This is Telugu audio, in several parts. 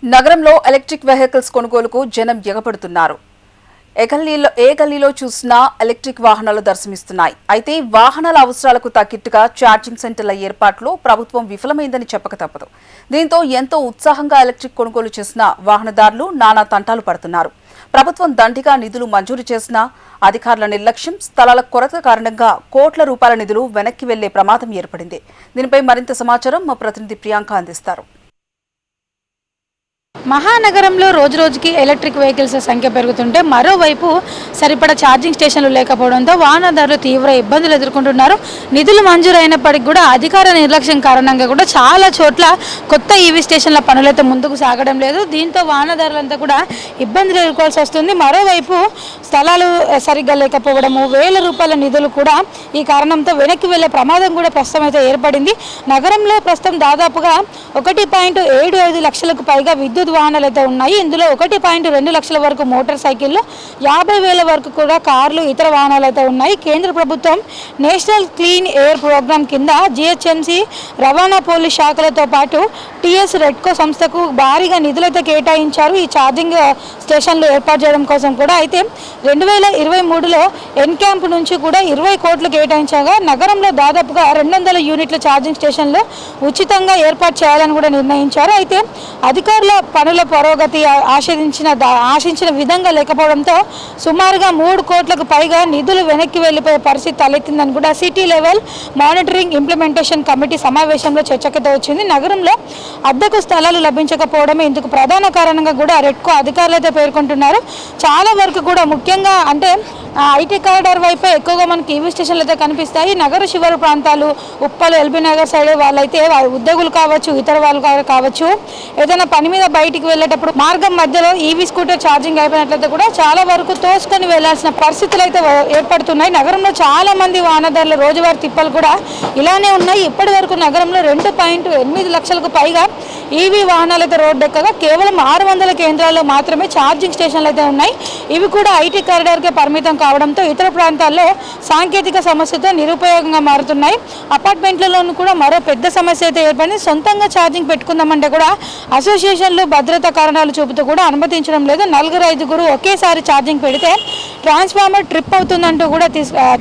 నగరంలో ఎలక్ట్రిక్ వెహికల్స్ కొనుగోలుకు జనం ఎగపడుతున్నారు. ఏ గల్లీలో చూసినా ఎలక్ట్రిక్ వాహనాలు దర్శనమిస్తున్నాయి. అయితే వాహనాల అవసరాలకు తగ్గట్టుగా ఛార్జింగ్ సెంటర్ల ఏర్పాట్లో ప్రభుత్వం విఫలమైందని చెప్పక తప్పదు. దీంతో ఎంతో ఉత్సాహంగా ఎలక్ట్రిక్ కొనుగోలు చేసిన వాహనదారులు నానా తంటాలు పడుతున్నారు. ప్రభుత్వం దండిగా నిధులు మంజూరు చేసినా అధికారుల నిర్లక్ష్యం, స్థలాల కొరత కారణంగా కోట్ల రూపాయల నిధులు వెనక్కి వెళ్లే ప్రమాదం ఏర్పడింది. దీనిపై మరింత సమాచారం మా ప్రతినిధి ప్రియాంక అందిస్తారు. మహానగరంలో రోజురోజుకి ఎలక్ట్రిక్ వెహికల్స్ సంఖ్య పెరుగుతుంటే మరోవైపు సరిపడా ఛార్జింగ్ స్టేషన్లు లేకపోవడంతో వాహనదారులు తీవ్ర ఇబ్బందులు ఎదుర్కొంటున్నారు. నిధులు మంజూరైనప్పటికీ కూడా అధికార నిర్లక్ష్యం కారణంగా కూడా చాలా చోట్ల కొత్త ఈవీ స్టేషన్ల పనులైతే ముందుకు సాగడం లేదు. దీంతో వాహనదారులంతా కూడా ఇబ్బందులు ఎదుర్కోవాల్సి వస్తుంది. మరోవైపు స్థలాలు సరిగ్గా లేకపోవడము, వేల రూపాయల నిధులు కూడా ఈ కారణంతో వెనక్కి వెళ్లే ప్రమాదం కూడా ప్రస్తుతం అయితే ఏర్పడింది. నగరంలో ప్రస్తుతం దాదాపుగా 1.75 లక్షలకు పైగా విద్యుత్ వాహనాలు అయితే ఉన్నాయి. ఇందులో 1.2 లక్షల వరకు మోటార్ సైకిళ్లు, 50,000 వరకు కూడా కార్లు, ఇతర వాహనాలు అయితే ఉన్నాయి. కేంద్ర ప్రభుత్వం నేషనల్ క్లీన్ ఎయిర్ ప్రోగ్రామ్ కింద GHMC, రవాణా పోలీస్ శాఖలతో పాటు TS రెడ్కో సంస్థకు భారీగా నిధులైతే కేటాయించారు ఈ ఛార్జింగ్ స్టేషన్లు ఏర్పాటు చేయడం కోసం కూడా. అయితే 2023లో ఎన్క్యాంప్ నుంచి కూడా 20 కోట్లు కేటాయించగా నగరంలో దాదాపుగా 200 యూనిట్ల ఛార్జింగ్ స్టేషన్లు ఉచితంగా ఏర్పాటు చేయాలని కూడా నిర్ణయించారు. అయితే అధికారుల పనుల పురోగతి ఆశించిన విధంగా లేకపోవడంతో సుమారుగా 3 కోట్లకు పైగా నిధులు వెనక్కి వెళ్లిపోయే పరిస్థితి తలెత్తిందని కూడా city level monitoring implementation committee సమావేశంలో చర్చకైతే వచ్చింది. నగరంలో అద్దెకు స్థలాలు లభించకపోవడమే ఇందుకు ప్రధాన కారణంగా కూడా రెడ్కో అధికారులు అయితే పేర్కొంటున్నారు. చాలా వరకు కూడా ముఖ్యంగా అంటే ఐటీ కారిడార్ వైపే ఎక్కువగా మనకి ఈవీ స్టేషన్లు అయితే కనిపిస్తాయి. నగర శివారు ప్రాంతాలు, ఉప్పల్, ఎల్బీ నగర్ సైడ్ వాళ్ళైతే ఉద్యోగులు కావచ్చు, ఇతర వాళ్ళు కావచ్చు, ఏదైనా పని మీద బయటికి వెళ్ళేటప్పుడు మార్గం మధ్యలో ఈవీ స్కూటర్ ఛార్జింగ్ అయిపోయినట్లయితే కూడా చాలా వరకు తోసుకొని వెళ్లాల్సిన పరిస్థితులు అయితే ఏర్పడుతున్నాయి. నగరంలో చాలా మంది వాహనదారుల రోజువారీ తిప్పలు కూడా ఇలానే ఉన్నాయి. ఇప్పటి వరకు నగరంలో 2.8 లక్షలకు పైగా ఈవీ వాహనాలు అయితే రోడ్డు ఎక్కగా కేవలం 600 కేంద్రాల్లో మాత్రమే ఛార్జింగ్ స్టేషన్లు అయితే ఉన్నాయి. ఇవి కూడా ఐటీ కారిడార్కే పరిమితం కావడంతో ఇతర ప్రాంతాల్లో సాంకేతిక సమస్యతో నిరుపయోగంగా మారుతున్నాయి. అపార్ట్మెంట్లలోనూ కూడా మరో పెద్ద సమస్య అయితే ఏర్పడింది. సొంతంగా ఛార్జింగ్ పెట్టుకుందామంటే కూడా అసోసియేషన్లు భద్రతా కారణాలు చూపుతూ కూడా అనుమతించడం లేదు. 4-5 ఒకేసారి ఛార్జింగ్ పెడితే ట్రాన్స్ఫార్మర్ ట్రిప్ అవుతుందంటూ కూడా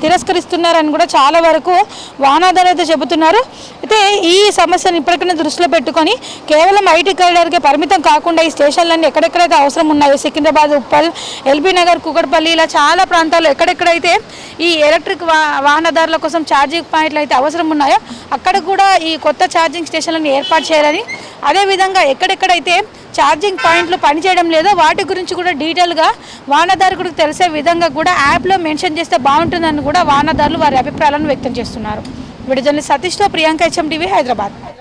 తిరస్కరిస్తున్నారని కూడా చాలా వరకు వాహనదారులు అయితే చెబుతున్నారు. అయితే ఈ సమస్యను ఇప్పటికైనా దృష్టిలో పెట్టుకొని కేవలం ఐటీ కారిడార్కే పరిమితం కాకుండా ఈ స్టేషన్లన్నీ ఎక్కడెక్కడైతే అవసరం ఉన్నాయో సికింద్రాబాద్, ఉప్పల్, ఎల్బీ నగర్, కూకట్పల్లి ఇలా చాలా ప్రాంతాల్లో ఎక్కడెక్కడైతే ఈ ఎలక్ట్రిక్ వాహనదారుల కోసం ఛార్జింగ్ పాయింట్లు అయితే అవసరం ఉన్నాయో అక్కడ కూడా ఈ కొత్త ఛార్జింగ్ స్టేషన్లను ఏర్పాటు చేయాలని, అదేవిధంగా ఎక్కడెక్కడైతే ఛార్జింగ్ పాయింట్లు పనిచేయడం లేదో వాటి గురించి కూడా డీటెయిల్గా వాహనదారులకు తెలిసే విధంగా కూడా యాప్లో మెన్షన్ చేస్తే బాగుంటుందని కూడా వాహనదారులు వారి అభిప్రాయాలను వ్యక్తం చేస్తున్నారు. వీడియో జర్నలిస్ట్ సతీష్తో ప్రియాంక, HMTV, హైదరాబాద్.